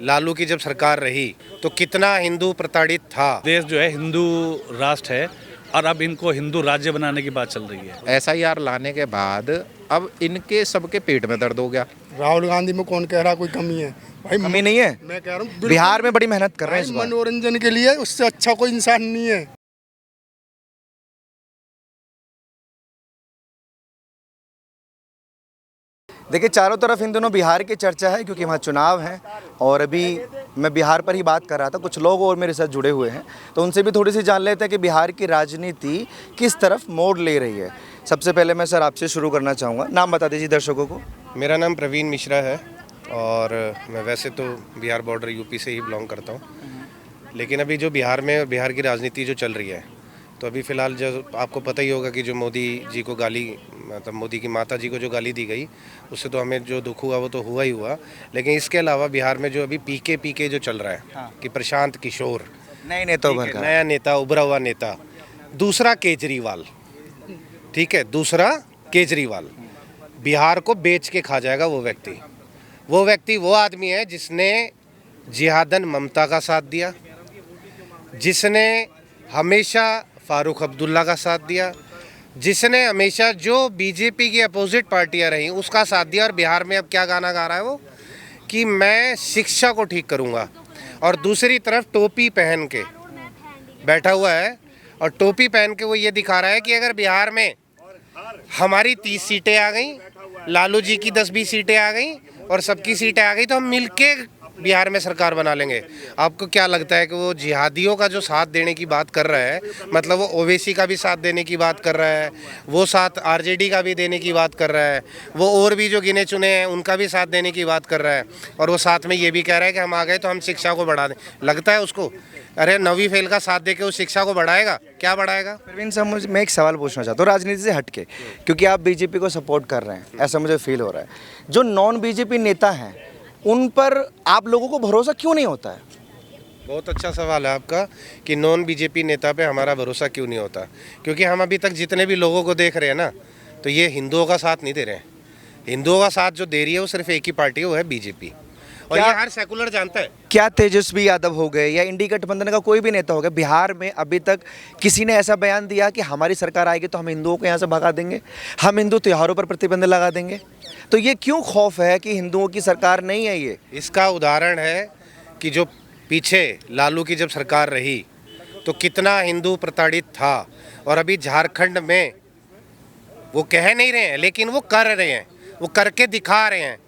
लालू की जब सरकार रही तो कितना हिंदू प्रताड़ित था। देश जो है हिंदू राष्ट्र है और अब इनको हिंदू राज्य बनाने की बात चल रही है। SIR लाने के बाद अब इनके सबके पेट में दर्द हो गया। राहुल गांधी में कौन कह रहा कोई कमी है भाई? कमी नहीं है। मैं कह रहा हूँ बिहार में बड़ी मेहनत कर रहे हैं इस बार। मनोरंजन के लिए उससे अच्छा कोई इंसान नहीं है। देखिए चारों तरफ इन दोनों बिहार की चर्चा है क्योंकि वहाँ चुनाव हैं और अभी मैं बिहार पर ही बात कर रहा था। कुछ लोग और मेरे साथ जुड़े हुए हैं तो उनसे भी थोड़ी सी जान लेते हैं कि बिहार की राजनीति किस तरफ मोड़ ले रही है। सबसे पहले मैं सर आपसे शुरू करना चाहूँगा, नाम बता दीजिए दर्शकों को। मेरा नाम प्रवीण मिश्रा है और मैं वैसे तो बिहार बॉर्डर यूपी से ही बिलोंग करता हूँ, लेकिन अभी जो बिहार में बिहार की राजनीति जो चल रही है तो अभी फ़िलहाल जो आपको पता ही होगा कि जो मोदी जी को गाली, मतलब मोदी की माता जी को जो गाली दी गई उससे तो हमें जो दुख हुआ वो तो हुआ ही हुआ। लेकिन इसके अलावा बिहार में जो अभी पीके जो चल रहा है कि प्रशांत किशोर नए नेता उभर कर नया नेता, उभरा हुआ नेता, दूसरा केजरीवाल, ठीक है, दूसरा केजरीवाल बिहार को बेच के खा जाएगा। वो व्यक्ति वो आदमी है जिसने जिहादन ममता का साथ दिया, जिसने हमेशा फारूक अब्दुल्ला का साथ दिया, जिसने हमेशा जो बीजेपी की अपोजिट पार्टियां रहीं उसका साथ दिया। और बिहार में अब क्या गाना गा रहा है वो कि मैं शिक्षा को ठीक करूंगा, और दूसरी तरफ टोपी पहन के बैठा हुआ है और टोपी पहन के वो ये दिखा रहा है कि अगर बिहार में हमारी 30 सीटें आ गई, लालू जी की 10-20 सीटें आ गई और सबकी सीटें आ गई तो हम मिलके बिहार में सरकार बना लेंगे। आपको क्या लगता है कि वो जिहादियों का जो साथ देने की बात कर रहा है, मतलब वो ओवैसी का भी साथ देने की बात कर रहा है, वो साथ आरजेडी का भी देने की बात कर रहा है, वो और भी जो गिने चुने हैं उनका भी साथ देने की बात कर रहा है, और वो साथ में ये भी कह रहा है कि हम आ गए तो हम शिक्षा को बढ़ा दें। लगता है उसको? अरे 9वीं फेल का साथ दे के वो शिक्षा को बढ़ाएगा? क्या बढ़ाएगा? प्रवीण साहब मैं एक सवाल पूछना चाहता हूँ राजनीति से हटके, क्योंकि आप बीजेपी को सपोर्ट कर रहे हैं ऐसा मुझे फील हो रहा है। जो नॉन बीजेपी नेता हैं उन पर आप लोगों को भरोसा क्यों नहीं होता है? बहुत अच्छा सवाल है आपका कि नॉन बीजेपी नेता पे हमारा भरोसा क्यों नहीं होता। क्योंकि हम अभी तक जितने भी लोगों को देख रहे हैं ना, तो ये हिंदुओं का साथ नहीं दे रहे हैं। हिंदुओं का साथ जो दे रही है वो सिर्फ एक ही पार्टी है, वो है बीजेपी, और ये हर सेकुलर जानता है। क्या तेजस्वी यादव हो गए या इंडी गठबंधन का कोई भी नेता हो गया, बिहार में अभी तक किसी ने ऐसा बयान दिया कि हमारी सरकार आएगी तो हम हिंदुओं को यहाँ से भगा देंगे, हम हिंदू त्योहारों पर प्रतिबंध लगा देंगे? तो ये क्यों खौफ है कि हिंदुओं की सरकार नहीं है ये? इसका उदाहरण है कि जो पीछे लालू की जब सरकार रही तो कितना हिंदू प्रताड़ित था, और अभी झारखंड में वो कह नहीं रहे हैं लेकिन वो कर रहे हैं, वो करके दिखा रहे हैं।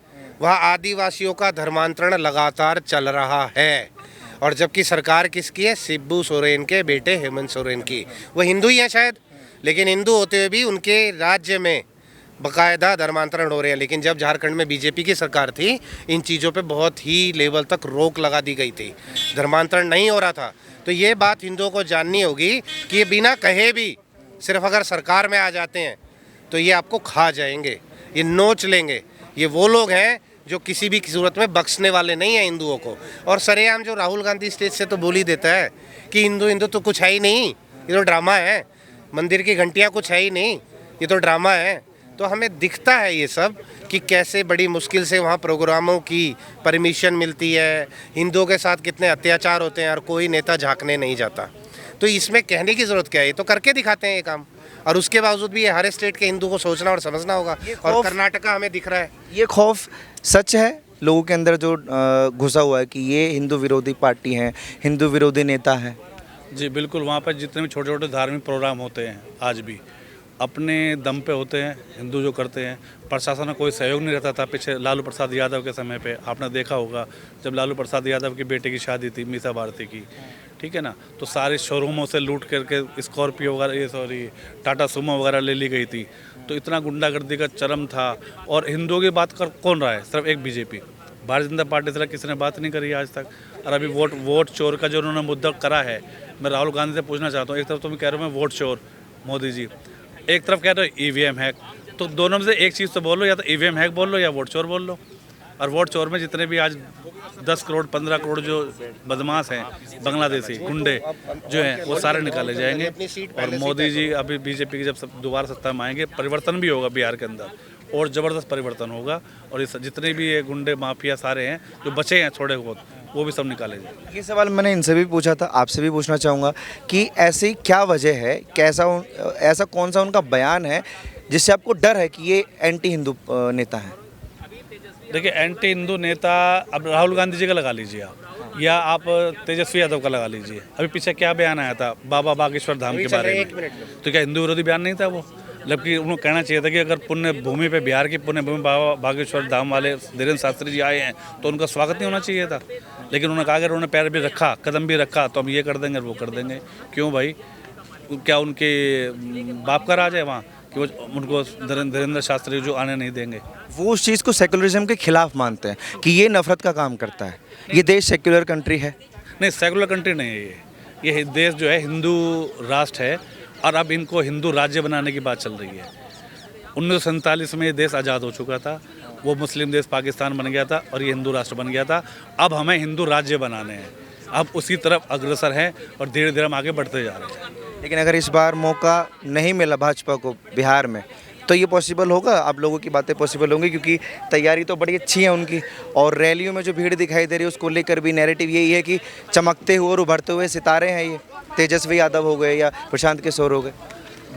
वहाँ आदिवासियों का धर्मांतरण लगातार चल रहा है, और जबकि सरकार किसकी है? शिबू सोरेन के बेटे हेमंत सोरेन की। वो हिंदू ही हैं शायद, लेकिन हिंदू होते हुए भी उनके राज्य में बाकायदा धर्मांतरण हो रहे हैं। लेकिन जब झारखंड में बीजेपी की सरकार थी इन चीज़ों पे बहुत ही लेवल तक रोक लगा दी गई थी, धर्मांतरण नहीं हो रहा था। तो ये बात हिंदुओं को जाननी होगी कि ये बिना कहे भी सिर्फ अगर सरकार में आ जाते हैं तो ये आपको खा जाएंगे, ये नोच लेंगे। ये वो लोग हैं जो किसी भी सूरत में बख्शने वाले नहीं हैं हिंदुओं को। और सरेआम जो राहुल गांधी स्टेज से तो बोल ही देता है कि हिंदू तो कुछ है ही नहीं, ये तो ड्रामा है, मंदिर की घंटियाँ कुछ है ही नहीं, ये तो ड्रामा है। तो हमें दिखता है ये सब कि कैसे बड़ी मुश्किल से वहाँ प्रोग्रामों की परमिशन मिलती है, हिंदुओं के साथ कितने अत्याचार होते हैं और कोई नेता झांकने नहीं जाता। तो इसमें कहने की ज़रूरत क्या है? ये तो करके दिखाते हैं ये काम, और उसके बावजूद भी ये हर स्टेट के हिंदू को सोचना और समझना होगा। और कर्नाटका हमें दिख रहा है। ये खौफ सच है लोगों के अंदर जो घुसा हुआ है कि ये हिंदू विरोधी पार्टी हैं, हिंदू विरोधी नेता हैं? जी बिल्कुल, वहाँ पर जितने भी छोटे छोटे धार्मिक प्रोग्राम होते हैं आज भी अपने दम पे होते हैं, हिंदू जो करते हैं। प्रशासन का कोई सहयोग नहीं रहता था पीछे लालू प्रसाद यादव के समय पे। आपने देखा होगा जब लालू प्रसाद यादव की बेटे की शादी थी मीसा भारती की, ठीक है ना, तो सारे शोरूमों से लूट करके स्कॉर्पियो वगैरह, ये सॉरी टाटा सुमो वगैरह ले ली गई थी। तो इतना गुंडागर्दी का चरम था। और हिंदुओं की बात कर कौन रहा है? सिर्फ एक बीजेपी, भारतीय जनता पार्टी से किसी ने बात नहीं करी आज तक। और अभी वोट चोर का जो उन्होंने मुद्दा करा है, मैं राहुल गांधी से पूछना चाहता हूँ, एक तरफ तुम कह रहे हो मैं वोट चोर मोदी जी, एक तरफ कह रहे हो ईवीएम हैक, तो दोनों में से एक चीज़ तो बोल लो, या तो ईवीएम हैक बोल लो या वोट चोर बोल लो। और वोट चोर में जितने भी आज 10 करोड़ 15 करोड़ जो बदमाश हैं, बांग्लादेशी गुंडे जो हैं, वो सारे निकाले जाएंगे। और मोदी जी अभी बीजेपी की जब दोबारा सत्ता में आएंगे, परिवर्तन भी होगा बिहार के अंदर, और ज़बरदस्त परिवर्तन होगा। और ये जितने भी ये गुंडे माफिया सारे हैं जो बचे हैं थोड़े बहुत, वो भी सब निकाले जाए। ये सवाल मैंने इनसे भी पूछा था, आपसे भी पूछना चाहूँगा कि ऐसी क्या वजह है, ऐसा कौन सा उनका बयान है जिससे आपको डर है कि ये एंटी हिंदू नेता हैं? देखिए, एंटी हिंदू नेता अब राहुल गांधी जी का लगा लीजिए आप, या आप तेजस्वी यादव का लगा लीजिए। अभी पीछे क्या बयान आया था बाबा बागेश्वर धाम के बारे में, तो क्या हिंदू विरोधी बयान नहीं था वो? जबकि उन्होंने कहना चाहिए था कि अगर पुण्य भूमि पे, बिहार की पुण्य भूमि बाबा बागेश्वर धाम वाले धीरेन्द्र शास्त्री जी आए हैं तो उनका स्वागत नहीं होना चाहिए था। लेकिन उन्होंने कहा अगर उन्होंने पैर भी रखा, कदम भी रखा, तो हम ये कर देंगे, वो कर देंगे। क्यों भाई? क्या उनके बाप का राज है वहाँ कि वो उनको धीरेन्द्र शास्त्री जो आने नहीं देंगे? वो उस चीज़ को सेकुलरिज्म के खिलाफ मानते हैं कि ये नफरत का काम करता है। ये देश सेक्युलर कंट्री है। नहीं, सेकुलर कंट्री नहीं है ये देश जो है हिंदू राष्ट्र है, और अब इनको हिंदू राज्य बनाने की बात चल रही है। 1947 में ये देश आज़ाद हो चुका था, वो मुस्लिम देश पाकिस्तान बन गया था और ये हिंदू राष्ट्र बन गया था। अब हमें हिंदू राज्य बनाने हैं, अब उसी तरफ अग्रसर हैं और धीरे धीरे हम आगे बढ़ते जा रहे हैं। लेकिन अगर इस बार मौका नहीं मिला भाजपा को बिहार में, तो ये पॉसिबल होगा? आप लोगों की बातें पॉसिबल होंगी? क्योंकि तैयारी तो बड़ी अच्छी है उनकी, और रैलियों में जो भीड़ दिखाई दे रही है उसको लेकर भी नैरेटिव यही है कि चमकते हुए और उभरते हुए सितारे हैं ये। तेजस्वी यादव हो गए या प्रशांत किशोर हो गए,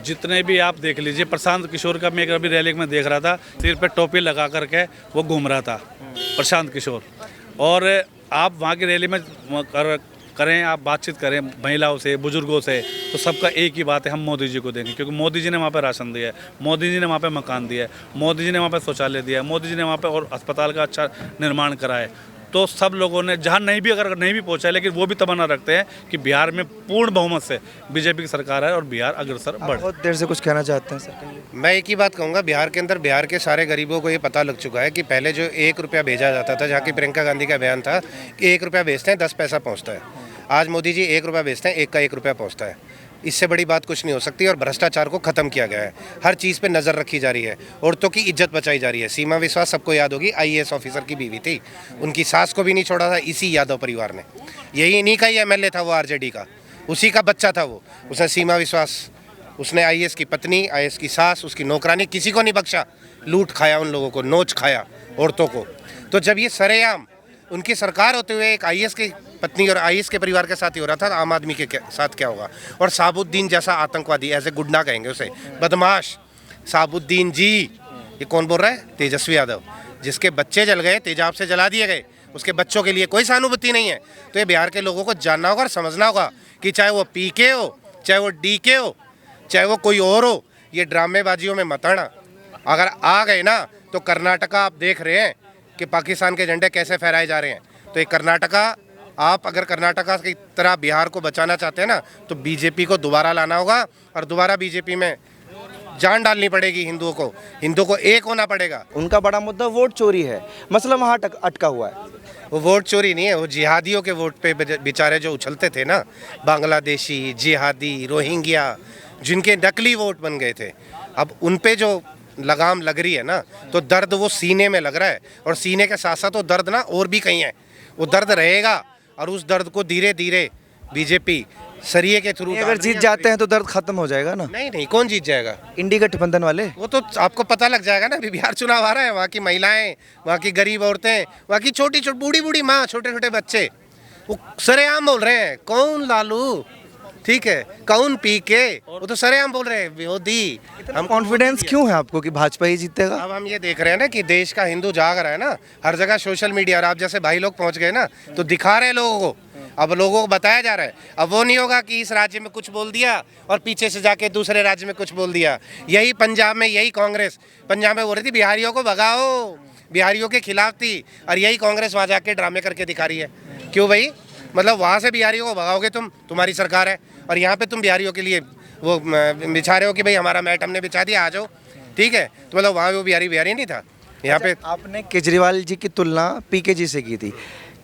जितने भी आप देख लीजिए, प्रशांत किशोर का मैं एक अभी रैली में देख रहा था, सिर पे टोपी लगा करके वो घूम रहा था प्रशांत किशोर। और आप वहाँ की रैली में करें, आप बातचीत करें महिलाओं से, बुजुर्गों से, तो सबका एक ही बात है, हम मोदी जी को देंगे। क्योंकि मोदी जी ने वहाँ पे राशन दिया है, मोदी जी ने वहाँ पे मकान दिया है, मोदी जी ने वहाँ पे शौचालय दिया है, मोदी जी ने वहाँ पे और अस्पताल का अच्छा निर्माण करा है। तो सब लोगों ने जहाँ नहीं भी, अगर नहीं भी पहुँचा, लेकिन वो भी तमन्ना रखते हैं कि बिहार में पूर्ण बहुमत से बीजेपी की सरकार है और बिहार अग्रसर बढ़े। बहुत देर से कुछ कहना चाहते हैं सर? मैं एक ही बात कहूँगा, बिहार के अंदर बिहार के सारे गरीबों को ये पता लग चुका है कि पहले जो 1 रुपया भेजा जाता था, जहाँ की प्रियंका गांधी का बयान था कि 1 रुपया भेजते हैं 10 पैसा पहुँचता है, आज मोदी जी 1 रुपया भेजते हैं 1 का 1 रुपया पहुँचता है। इससे बड़ी बात कुछ नहीं हो सकती। और भ्रष्टाचार को ख़त्म किया गया है, हर चीज़ पे नज़र रखी जा रही है, औरतों की इज्जत बचाई जा रही है। सीमा विश्वास सबको याद होगी, IAS ऑफिसर की बीवी थी, उनकी सास को भी नहीं छोड़ा था इसी यादव परिवार ने। यही इन्हीं का ही MLA था वो, RJD का, उसी का बच्चा था वो। उसने सीमा विश्वास, उसने IAS की पत्नी, IAS की सास, उसकी नौकरानी, किसी को नहीं बख्शा, लूट खाया उन लोगों को, नोच खाया औरतों को। तो जब ये सरेआम उनकी सरकार होते हुए एक IAS की पत्नी और IAS के परिवार के साथ ही हो रहा था, आम आदमी के साथ क्या होगा? और साबुद्दीन जैसा आतंकवादी, ऐसे गुड्डा कहेंगे उसे, बदमाश साबुद्दीन जी, ये कौन बोल रहा है? तेजस्वी यादव, जिसके बच्चे जल गए, तेजाब से जला दिए गए, उसके बच्चों के लिए कोई सहानुभूति नहीं है। तो ये बिहार के लोगों को जानना होगा और समझना होगा कि चाहे वो PK हो, चाहे वो DK हो, चाहे वो कोई और हो, ये ड्रामेबाजियों में मत आना। अगर आ गए ना तो कर्नाटका आप देख रहे हैं कि पाकिस्तान के झंडे कैसे फहराए जा रहे हैं। तो ये कर्नाटका, आप अगर कर्नाटका की तरह बिहार को बचाना चाहते हैं ना, तो बीजेपी को दोबारा लाना होगा और दोबारा बीजेपी में जान डालनी पड़ेगी। हिंदुओं को एक होना पड़ेगा। उनका बड़ा मुद्दा वोट चोरी है, मसला वहाँ अटका हुआ है। वो वोट चोरी नहीं है, वो जिहादियों के वोट पे बेचारे जो उछलते थे ना, बांग्लादेशी, जिहादी, रोहिंग्या, जिनके नकली वोट बन गए थे, अब उन पे जो लगाम लग रही है ना, तो दर्द वो सीने में लग रहा है। और सीने के साथ साथ वो दर्द ना और भी कहीं है, वो दर्द रहेगा। और उस दर्द को धीरे धीरे बीजेपी सरिये के थ्रू, अगर जीत जाते हैं तो दर्द खत्म हो जाएगा ना? नहीं, कौन जीत जाएगा? इंडी गठबंधन वाले। वो तो आपको पता लग जाएगा ना, अभी बिहार चुनाव आ रहा है, वहाँ की महिलाएं, वहाँ की गरीब औरतें, वहाँ की छोटी बूढ़ी माँ, छोटे छोटे बच्चे, वो सरेआम बोल रहे हैं, कौन लालू, ठीक है, कौन PK, वो तो सरेआम बोल रहे हैं मोदी। हम कॉन्फिडेंस क्यों है आपको कि भाजपा ही जीतेगा? अब हम ये देख रहे हैं ना कि देश का हिंदू जाग रहा है ना, हर जगह सोशल मीडिया, और आप जैसे भाई लोग पहुंच गए ना, तो दिखा रहे हैं लोगों को। अब लोगों को बताया जा रहा है, अब वो नहीं होगा कि इस राज्य में कुछ बोल दिया और पीछे से जाके दूसरे राज्य में कुछ बोल दिया। यही पंजाब में, यही कांग्रेस पंजाब में बोल रही थी बिहारियों को भगाओ, बिहारियों के खिलाफ थी, और यही कांग्रेस वहाँ जाके ड्रामे करके दिखा रही है। क्यों भाई? मतलब वहाँ से बिहारियों को भगाओगे तुम, तुम्हारी सरकार है, और यहाँ पे तुम बिहारियों के लिए वो बिछा रहे हो कि भाई हमारा मैट हमने बिछा दिया, आ जाओ, ठीक है। तो मतलब वहाँ वो बिहारी नहीं था, यहाँ पे। आपने केजरीवाल जी की तुलना PK जी से की थी।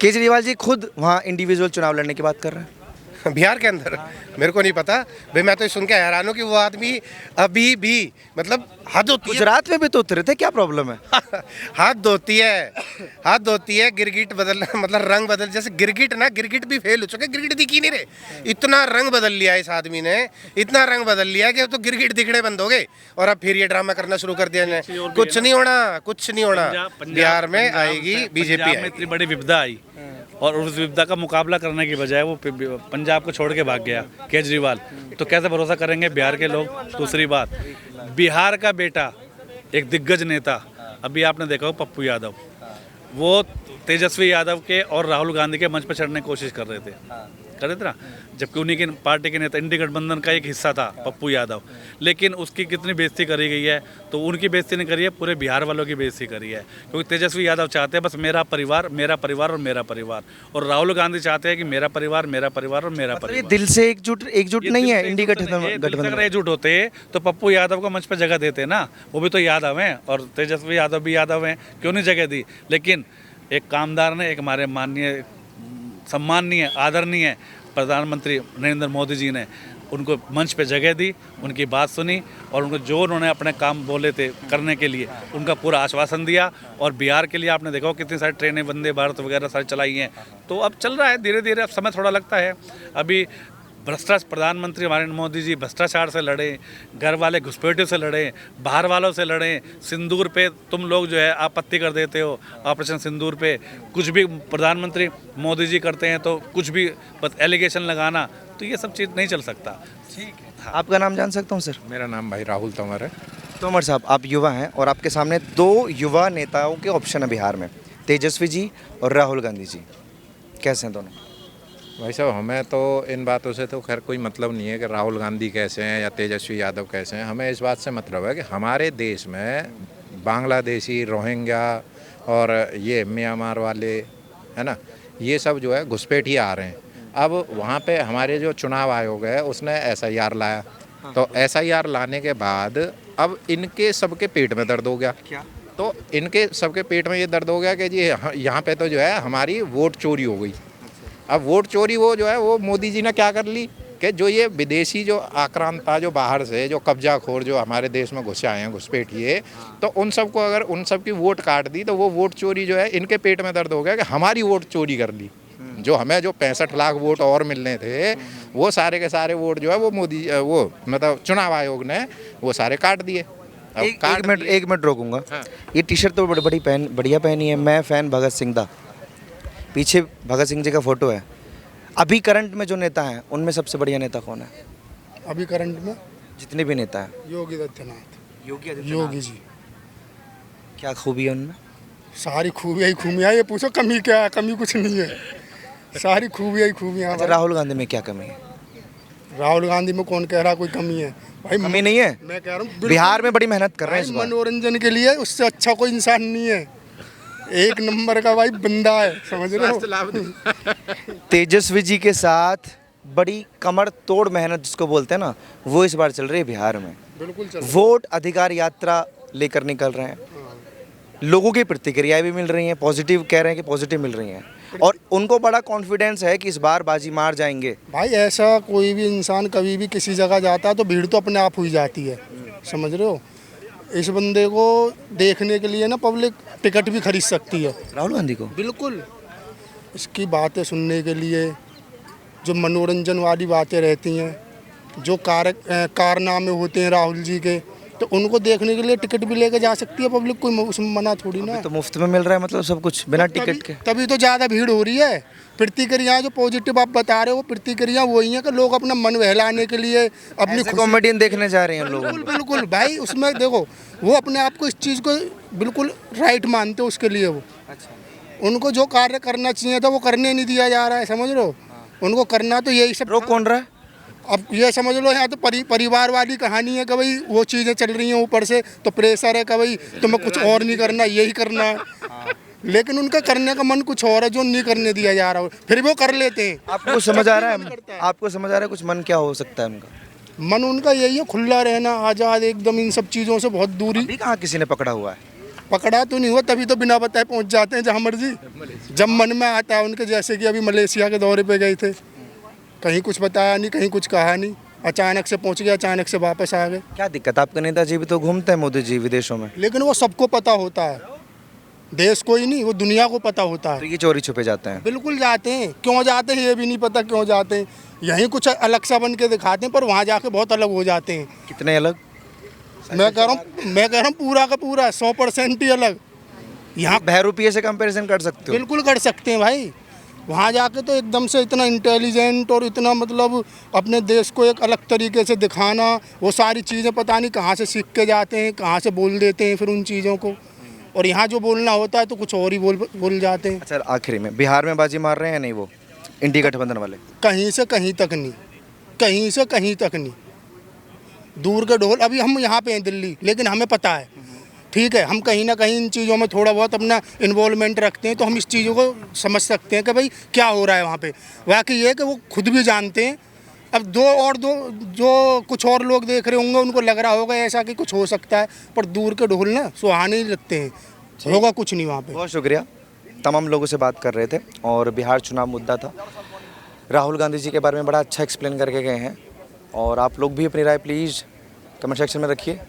केजरीवाल जी खुद वहाँ इंडिविजुअल चुनाव लड़ने की बात कर रहे हैं बिहार के अंदर, मेरे को नहीं पता भाई। मैं तो सुन के हैरान हूँ कि वो आदमी अभी भी, मतलब हद होती है। गुजरात में भी तो उतरे थे, क्या प्रॉब्लम है? हाथ धोती है, गिरगिट बदल, मतलब रंग बदल, जैसे गिरगिट ना, गिरगिट भी फेल हो चुके, गिरगिट दिख ही नहीं रहे। इतना रंग बदल लिया इस आदमी ने, इतना रंग बदल लिया कि तो गिरगिट दिखने बंद हो गए। और अब फिर ये ड्रामा करना शुरू कर दिया। कुछ नहीं होना, बिहार में आएगी बीजेपी। इतनी बड़ी विपदा आई और उस विपदा का मुकाबला करने की बजाय वो पंजाब को छोड़ के भाग गया केजरीवाल, तो कैसे भरोसा करेंगे बिहार के लोग। दूसरी बात, बिहार का बेटा एक दिग्गज नेता, अभी आपने देखा हो पप्पू यादव, वो तेजस्वी यादव के और राहुल गांधी के मंच पर चढ़ने की कोशिश कर रहे थे ना, जबकि उन्हीं की पार्टी के नेता इंडी गठबंधन का एक हिस्सा था पप्पू यादव, लेकिन उसकी कितनी बेइज्जती करी गई है। तो उनकी बेइज्जती नहीं करी है, पूरे बिहार वालों की बेइज्जती करी है, क्योंकि तेजस्वी यादव चाहते हैं बस मेरा परिवार मेरा परिवार और मेरा परिवार, और राहुल गांधी चाहते हैं कि मेरा परिवार मेरा परिवार और मेरा मतलब ये परिवार। दिल से एकजुट नहीं है इंडी अगर गठबंधन। एकजुट होते तो पप्पू यादव को मंच पर जगह देते ना, वो भी तो यादव हैं और तेजस्वी यादव भी यादव हैं, क्यों नहीं जगह दी। लेकिन एक कामदार ने, एक हमारे माननीय सम्माननीय आदरणीय प्रधानमंत्री नरेंद्र मोदी जी ने उनको मंच पे जगह दी, उनकी बात सुनी और उनको जो उन्होंने अपने काम बोले थे करने के लिए उनका पूरा आश्वासन दिया। और बिहार के लिए आपने देखा हो कितनी सारी ट्रेनें वंदे भारत वगैरह सारी चलाई हैं, तो अब चल रहा है धीरे धीरे। अब समय थोड़ा लगता है। अभी प्रधानमंत्री हमारे मोदी जी भ्रष्टाचार से लड़े, घर वाले घुसपैठियों से लड़े, बाहर वालों से लड़े, सिंदूर पे तुम लोग जो है आपत्ति कर देते हो, ऑपरेशन सिंदूर पे कुछ भी प्रधानमंत्री मोदी जी करते हैं तो कुछ भी बस एलिगेशन लगाना, तो ये सब चीज़ नहीं चल सकता। ठीक है, आपका नाम जान सकता हूँ सर? मेरा नाम भाई राहुल तंवर है। तोमर साहब, आप युवा हैं और आपके सामने दो युवा नेताओं के ऑप्शन है बिहार में, तेजस्वी जी और राहुल गांधी जी, कैसे हैं दोनों? भाई साहब, हमें तो इन बातों से तो खैर कोई मतलब नहीं है कि राहुल गांधी कैसे हैं या तेजस्वी यादव कैसे हैं। हमें इस बात से मतलब है कि हमारे देश में बांग्लादेशी, रोहिंग्या और ये म्यांमार वाले है ना, ये सब जो है घुसपैठिए आ रहे हैं। अब वहाँ पे हमारे जो चुनाव आयोग है उसने SIR लाया, तो SIR लाने के बाद अब इनके सबके पेट में दर्द हो गया। क्या? तो इनके सबके पेट में ये दर्द हो गया कि जी यहाँ पे तो जो है हमारी वोट चोरी हो गई। अब वोट चोरी वो जो है वो मोदी जी ने क्या कर ली कि जो ये विदेशी जो आक्रांता जो बाहर से जो कब्जाखोर जो हमारे देश में घुसे आए हैं घुसपैठिए, तो उन सबको अगर उन सब की वोट काट दी तो वो वोट चोरी जो है इनके पेट में दर्द हो गया कि हमारी वोट चोरी कर ली। जो हमें जो 65 लाख वोट और मिलने थे वो सारे के सारे वोट जो है वो मोदी वो मतलब चुनाव आयोग ने वो सारे काट दिए। एक मिनट रोकूंगा। हाँ। ये टी शर्ट तो बढ़िया पहनी है, मैं फ़ैन भगत सिंह दा, पीछे भगत सिंह जी का फोटो है। अभी करंट में जो नेता हैं उनमें सबसे बढ़िया नेता कौन है? अभी करंट में जितने भी नेता हैं। योगी आदित्यनाथ। योगी योगी जी, क्या खूबी है उनमें? सारी खूबियाँ ही खूबियाँ, ये पूछो कमी क्या है? कमी कुछ नहीं है, सारी खूबियाँ ही खूबियाँ। अच्छा, राहुल गांधी में क्या कमी है? राहुल गांधी में कौन कह रहा कोई कमी है? भाई कमी नहीं है, मैं कह रहा हूँ बिहार में बड़ी मेहनत कर रहे हैं इस बार। मनोरंजन के लिए उससे अच्छा कोई इंसान नहीं है, एक नंबर का भाई बंदा है, समझ रहे हो? तेजस्वी जी के साथ बड़ी कमर तोड़ मेहनत जिसको बोलते हैं ना, वो इस बार चल रही है बिहार में। बिल्कुल चल। वोट अधिकार यात्रा लेकर निकल रहे हैं, लोगों की प्रतिक्रियाएं भी मिल रही हैं, पॉजिटिव कह रहे हैं कि पॉजिटिव मिल रही हैं, और उनको बड़ा कॉन्फिडेंस है कि इस बार बाजी मार जाएंगे। भाई ऐसा कोई भी इंसान कभी भी किसी जगह जाता है तो भीड़ तो अपने आप हुई जाती है, समझ रहे हो? इस बंदे को देखने के लिए ना पब्लिक टिकट भी खरीद सकती है। राहुल गांधी को बिल्कुल, इसकी बातें सुनने के लिए जो मनोरंजन वाली बातें रहती हैं, जो कारनामे होते हैं राहुल जी के, तो उनको देखने के लिए टिकट भी लेके जा सकती है पब्लिक, कोई उसमें मना थोड़ी ना। तो मुफ्त में मिल रहा है, मतलब सब कुछ बिना टिकट के। तभी तो ज़्यादा भीड़ हो रही है। प्रतिक्रिया जो पॉजिटिव आप बता रहे हो, प्रतिक्रिया वही है कि लोग अपना मन बहलाने के लिए अपनी कॉमेडियन देखने जा रहे हैं लोग। बिल्कुल बिल्कुल भाई, उसमें देखो वो अपने आप को इस चीज़ को बिल्कुल राइट मानते हो, उसके लिए वो उनको जो कार्य करना चाहिए था वो करने नहीं दिया जा रहा है, समझ लो। उनको करना तो यही सब। रोक कौन रहा है? अब ये समझ लो यहाँ तो परिवार वाली कहानी है कि भाई वो चीज़ें चल रही हैं ऊपर से, तो प्रेशर है कि भाई तुम्हें कुछ और नहीं करना, यही करना है। लेकिन उनका करने का मन कुछ और है जो नहीं करने दिया जा रहा, फिर भी वो कर लेते हैं। आपको समझ आ रहा है? आपको समझ आ रहा है कुछ मन क्या हो सकता है उनका? मन उनका यही है, खुला रहना, आज़ाद एकदम, इन सब चीज़ों से बहुत दूरी। अभी कहाँ किसी ने पकड़ा हुआ है? पकड़ा तो नहीं हुआ, तभी तो बिना बताए पहुंच जाते हैं जहाँ मर्जी, जब मन में आता है उनके। जैसे कि अभी मलेशिया के दौरे पे गए थे, कहीं कुछ बताया नहीं, कहीं कुछ कहा नहीं, अचानक से पहुंच गए, अचानक से वापस आ गए। क्या दिक्कत? आपके नेताजी भी तो घूमते हैं, मोदी जी, विदेशों में। लेकिन वो सबको पता होता है, देश को ही नहीं, वो दुनिया को पता होता तो है। ये चोरी छुपे जाते हैं? बिल्कुल जाते हैं, क्यों जाते हैं ये भी नहीं पता क्यों जाते हैं। यहीं कुछ अलग सा बन के दिखाते हैं, पर वहाँ जाके बहुत अलग हो जाते हैं। कितने अलग? मैं कह रहा हूँ पूरा का पूरा 100% ही अलग। यहाँ बहरूपिये से कंपैरिजन कर सकते हो? बिल्कुल कर सकते हैं भाई, वहाँ जाके तो एकदम से इतना इंटेलिजेंट और इतना मतलब अपने देश को एक अलग तरीके से दिखाना, वो सारी चीज़ें पता नहीं कहाँ से सीख के जाते हैं, कहाँ से बोल देते हैं फिर उन चीज़ों को, और यहाँ जो बोलना होता है तो कुछ और ही बोल जाते हैं। अच्छा, आखिरी में बिहार में बाजी मार रहे हैं या नहीं वो इंडी गठबंधन वाले? कहीं से कहीं तक नहीं, कहीं से कहीं तक नहीं। दूर के ढोल, अभी हम यहाँ पे हैं दिल्ली, लेकिन हमें पता है, ठीक है, हम कहीं ना कहीं इन चीज़ों में थोड़ा बहुत अपना इन्वॉल्वमेंट रखते हैं, तो हम इस चीज़ों को समझ सकते हैं कि भाई क्या हो रहा है वहाँ पे। बाकी ये है कि वो खुद भी जानते हैं। अब दो जो कुछ और लोग देख रहे होंगे उनको लग रहा होगा ऐसा कि कुछ हो सकता है, पर दूर के ढोल ना सुहाने ही लगते हैं, होगा कुछ नहीं वहाँ पे। बहुत शुक्रिया, तमाम लोगों से बात कर रहे थे और बिहार चुनाव मुद्दा था। राहुल गांधी जी के बारे में बड़ा अच्छा एक्सप्लेन करके गए हैं और आप लोग भी अपनी राय प्लीज़ कमेंट सेक्शन में रखिए।